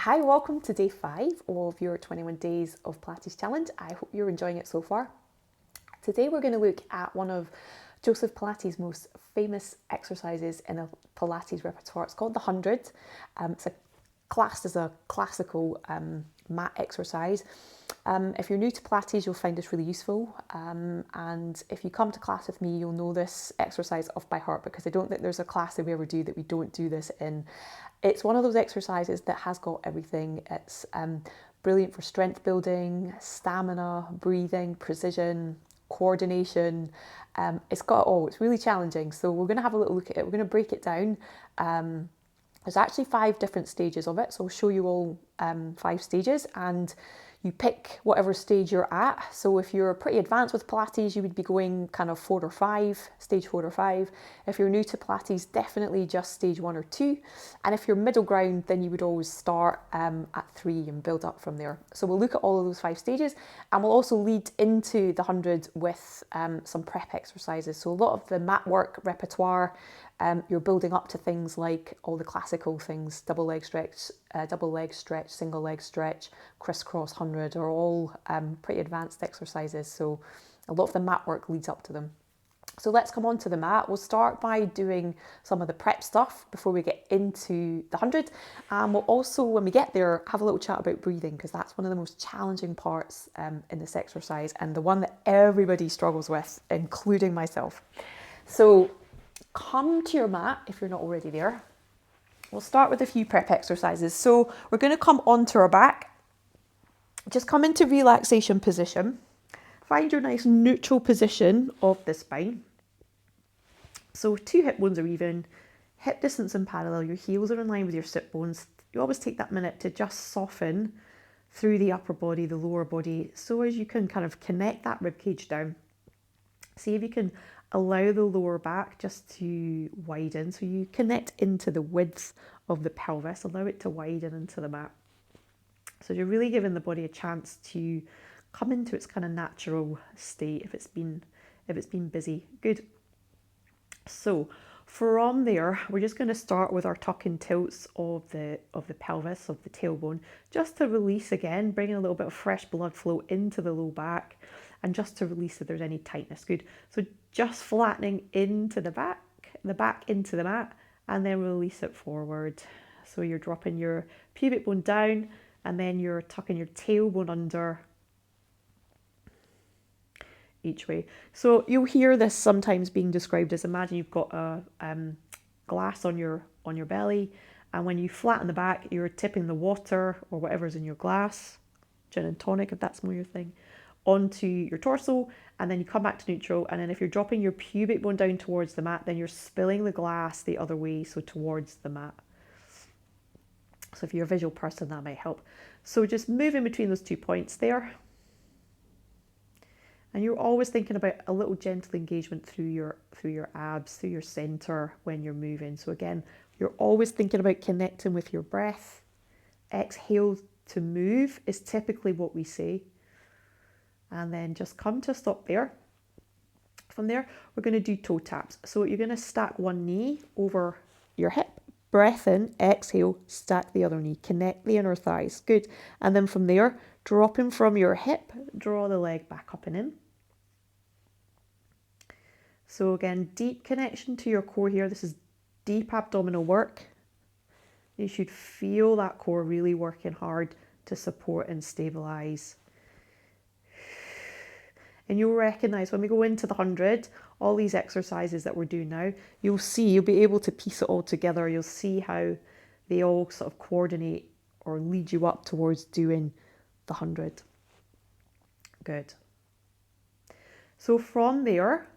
Hi, welcome to day 5 of your 21 days of Pilates challenge. I hope you're enjoying it so far. Today we're going to look at one of Joseph Pilates' most famous exercises in a Pilates repertoire. It's called the 100. It's classed as a classical mat exercise. If you're new to Pilates, you'll find this really useful. And if you come to class with me, you'll know this exercise off by heart, because I don't think there's a class that we ever do that we don't do this in. It's one of those exercises that has got everything. It's brilliant for strength building, stamina, breathing, precision, coordination. It's got it all. It's really challenging. So we're going to have a little look at it. We're going to break it down. There's actually 5 different stages of it. So I'll show you all 5 stages, and you pick whatever stage you're at. So if you're pretty advanced with Pilates, you would be going kind of 4 or 5, stage 4 or 5. If you're new to Pilates, definitely just stage 1 or 2. And if you're middle ground, then you would always start at 3 and build up from there. So we'll look at all of those 5 stages, and we'll also lead into the 100 with some prep exercises. So a lot of the mat work repertoire, you're building up to things like all the classical things: double leg stretch, single leg stretch, crisscross 100 are all pretty advanced exercises. So a lot of the mat work leads up to them. So let's come on to the mat. We'll start by doing some of the prep stuff before we get into the 100. And we'll also, when we get there, have a little chat about breathing, because that's one of the most challenging parts in this exercise, and the one that everybody struggles with, including myself. So come to your mat if you're not already there. We'll start with a few prep exercises. So we're going to come onto our back. Just come into relaxation position. Find your nice neutral position of the spine. So 2 hip bones are even, hip distance and parallel. Your heels are in line with your sit bones. You always take that minute to just soften through the upper body, the lower body, so as you can kind of connect that rib cage down. See if you can allow the lower back just to widen, so you connect into the width of the pelvis. Allow it to widen into the mat. So you're really giving the body a chance to come into its kind of natural state if it's been busy. Good. So from there, we're just going to start with our tuck and tilts of the pelvis, of the tailbone, just to release again, bringing a little bit of fresh blood flow into the low back, and just to release if there's any tightness. Good. So just flattening into the back into the mat, and then release it forward. So you're dropping your pubic bone down, and then you're tucking your tailbone under each way. So you'll hear this sometimes being described as, imagine you've got a glass on your belly, and when you flatten the back, you're tipping the water or whatever's in your glass, gin and tonic if that's more your thing, onto your torso, and then you come back to neutral. And then if you're dropping your pubic bone down towards the mat, then you're spilling the glass the other way, so towards the mat. So if you're a visual person, that might help. So just move in between those 2 points there. And you're always thinking about a little gentle engagement through your abs, through your center when you're moving. So again, you're always thinking about connecting with your breath. Exhale to move is typically what we say. And then just come to a stop there. From there, we're going to do toe taps. So you're going to stack one knee over your hip. Breath in, exhale, stack the other knee. Connect the inner thighs. Good. And then from there, dropping from your hip, draw the leg back up and in. So again, deep connection to your core here. This is deep abdominal work. You should feel that core really working hard to support and stabilize. And you'll recognize when we go into the 100, all these exercises that we're doing now, you'll be able to piece it all together. You'll see how they all sort of coordinate or lead you up towards doing the 100. Good. So from there,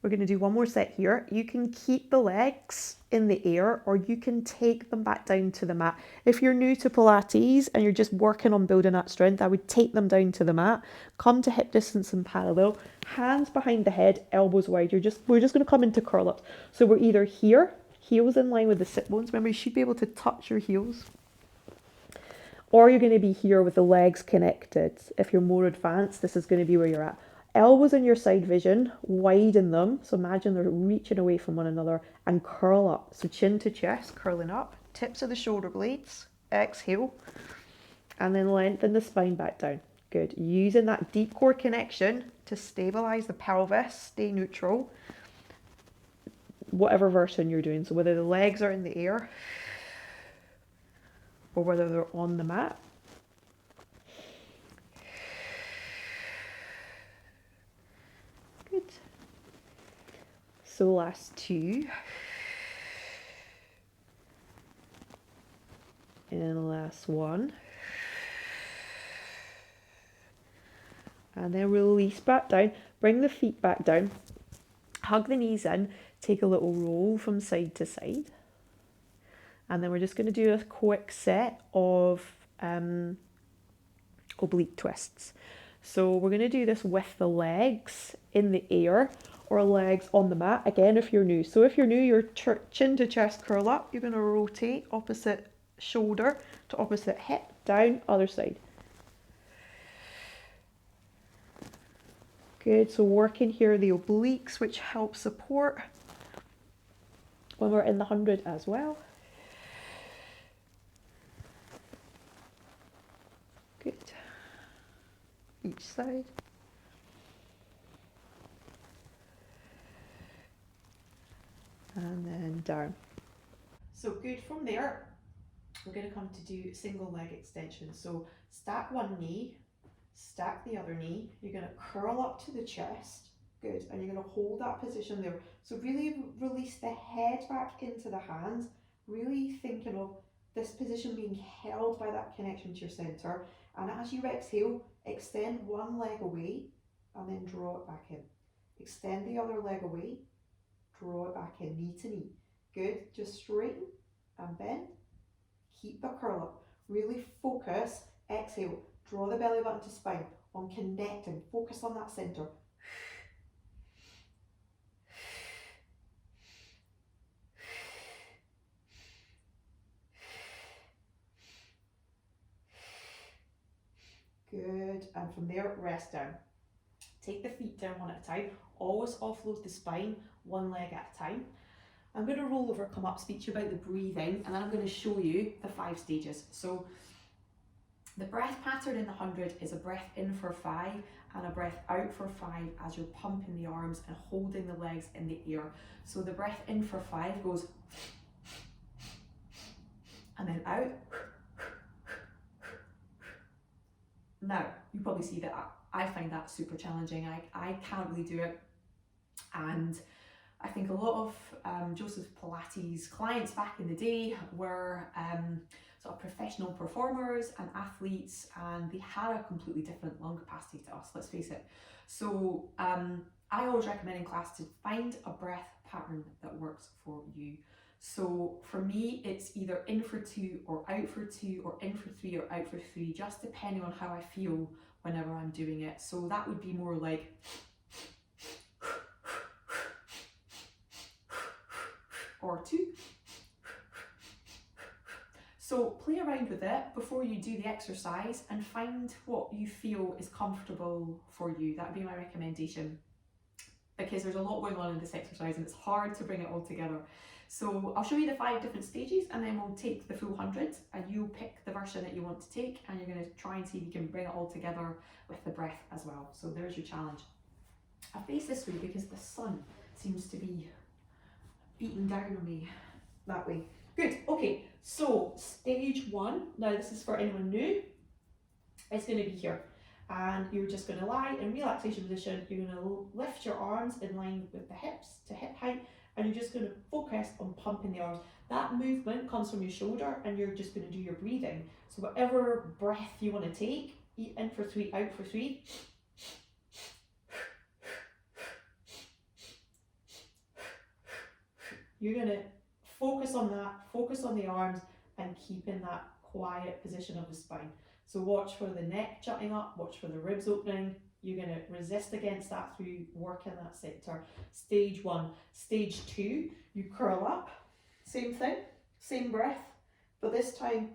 we're going to do one more set here. You can keep the legs in the air, or you can take them back down to the mat. If you're new to Pilates and you're just working on building that strength, I would take them down to the mat. Come to hip distance and parallel. Hands behind the head, elbows wide. We're just going to come into curl ups. So we're either here, heels in line with the sit bones. Remember, you should be able to touch your heels. Or you're going to be here with the legs connected. If you're more advanced, this is going to be where you're at. Elbows in your side vision, widen them. So imagine they're reaching away from one another, and curl up. So chin to chest, curling up. Tips of the shoulder blades. exhale, and then lengthen the spine back down. Good. Using that deep core connection to stabilize the pelvis, stay neutral, whatever version you're doing. So whether the legs are in the air or whether they're on the mat. Good. So last two. And last one. And then release back down. Bring the feet back down. Hug the knees in. Take a little roll from side to side. And then we're just going to do a quick set of oblique twists. So we're going to do this with the legs in the air or legs on the mat. Again, if you're new. So if you're new, your chin to chest curl up. You're going to rotate opposite shoulder to opposite hip, down, other side. Good, so working here the obliques, which help support when we're in the 100 as well. Good. Each side. And then down. So good, from there, we're going to come to do single leg extension. So stack one knee, stack the other knee. You're going to curl up to the chest. Good. And you're going to hold that position there. So really release the head back into the hands. Really thinking of this position being held by that connection to your center. And as you exhale, extend one leg away and then draw it back in. Extend the other leg away, draw it back in, knee to knee. Good. Just straighten and bend. Keep the curl up. Really focus. Exhale. Draw the belly button to spine on connecting. Focus on that center. Good. And from there, rest down. Take the feet down one at a time. Always offload the spine, one leg at a time. I'm going to roll over, come up, speak to you about the breathing, and then I'm going to show you the 5 stages. So the breath pattern in the 100 is a breath in for 5 and a breath out for 5 as you're pumping the arms and holding the legs in the air. So the breath in for 5 goes and then out. Now, you probably see that I find that super challenging. I can't really do it. And I think a lot of Joseph Pilates clients back in the day were sort of professional performers and athletes, and they had a completely different lung capacity to us, let's face it. So I always recommend in class to find a breath pattern that works for you. So for me, it's either in for 2 or out for 2 or in for 3 or out for 3, just depending on how I feel whenever I'm doing it. So that would be more like or 2. So play around with it before you do the exercise and find what you feel is comfortable for you. That would be my recommendation, because there's a lot going on in this exercise and it's hard to bring it all together. So I'll show you the 5 different stages and then we'll take the full 100 and you'll pick the version that you want to take, and you're going to try and see if you can bring it all together with the breath as well. So there's your challenge. I face this way because the sun seems to be beating down on me that way. Good. Okay, so stage 1, now this is for anyone new, it's going to be here. And you're just going to lie in relaxation position. You're going to lift your arms in line with the hips to hip height, and you're just going to focus on pumping the arms. That movement comes from your shoulder, and you're just going to do your breathing. So whatever breath you want to take, in for 3, out for 3. You're going to focus on that, focus on the arms, and keep in that quiet position of the spine. So watch for the neck jutting up, watch for the ribs opening. You're going to resist against that through working that center. Stage 1. Stage 2, you curl up. Same thing, same breath, but this time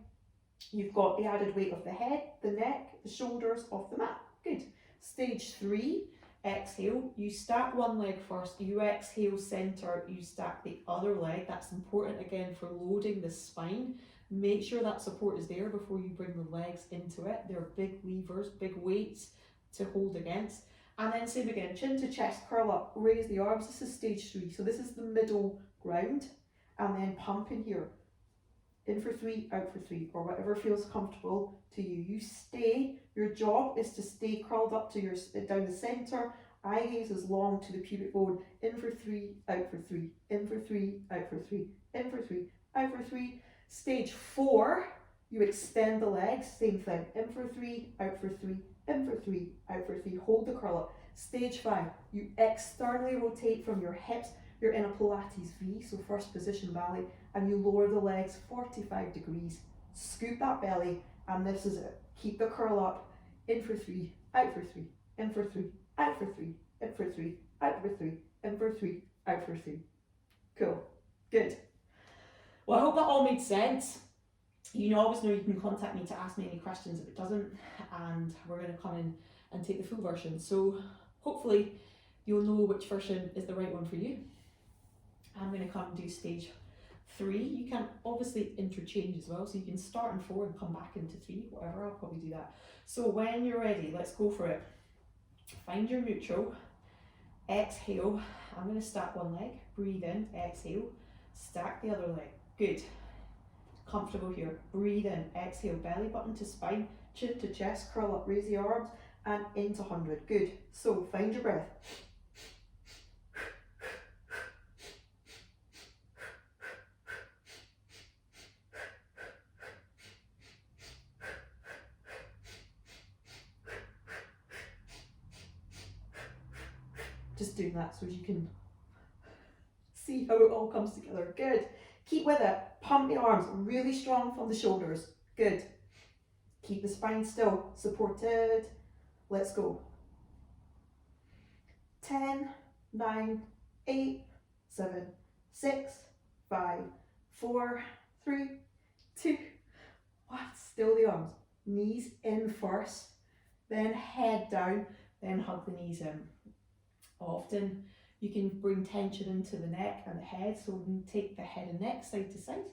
you've got the added weight of the head, the neck, the shoulders off the mat. Good. Stage 3, exhale. You stack one leg first, you exhale center, you stack the other leg. That's important again for loading the spine, Make sure that support is there before you bring the legs into it. They're big levers, big weights to hold against. And then same again, chin to chest, curl up, raise the arms. This is stage 3. So this is the middle ground. And then pump in here. In for 3, out for 3, or whatever feels comfortable to you. You stay, your job is to stay curled up to your, down the center. Eye gaze is long to the pubic bone. In for 3, out for 3, in for 3, out for 3, in for 3, out for 3. Stage 4, you extend the legs, same thing. In for 3, out for 3, in for 3, out for 3. Hold the curl up. Stage 5, you externally rotate from your hips. You're in a Pilates V, so first position ballet, and you lower the legs 45 degrees. Scoop that belly, and this is it. Keep the curl up. In for 3, out for 3, in for 3, out for 3, in for 3, out for 3, in for 3, out for 3. Cool. Good. Well, I hope that all made sense. You always know you can contact me to ask me any questions if it doesn't, and we're going to come in and take the full version. So hopefully you'll know which version is the right one for you. I'm going to come and do stage 3. You can obviously interchange as well, so you can start in 4 and come back into 3, whatever. I'll probably do that. So when you're ready, let's go for it. Find your neutral. Exhale. I'm going to stack one leg. Breathe in. Exhale. Stack the other leg. Good. Comfortable here. Breathe in. Exhale. Belly button to spine. Chin to chest. Curl up. Raise the arms. And into 100. Good. So find your breath. Just doing that so you can see how it all comes together. Good. Keep with it. Pump the arms really strong from the shoulders. Good. Keep the spine still, supported. Let's go. 10, 9, 8, 7, 6, 5, 4, 3, 2, 1. Still the arms. Knees in first, then head down, then hug the knees in. Often you can bring tension into the neck and the head, so we can take the head and neck side to side.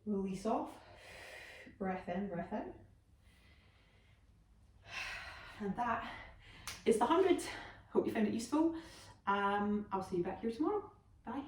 Release off. Breath in, breath out. And that is the 100. Hope you found it useful. I'll see you back here tomorrow. Bye.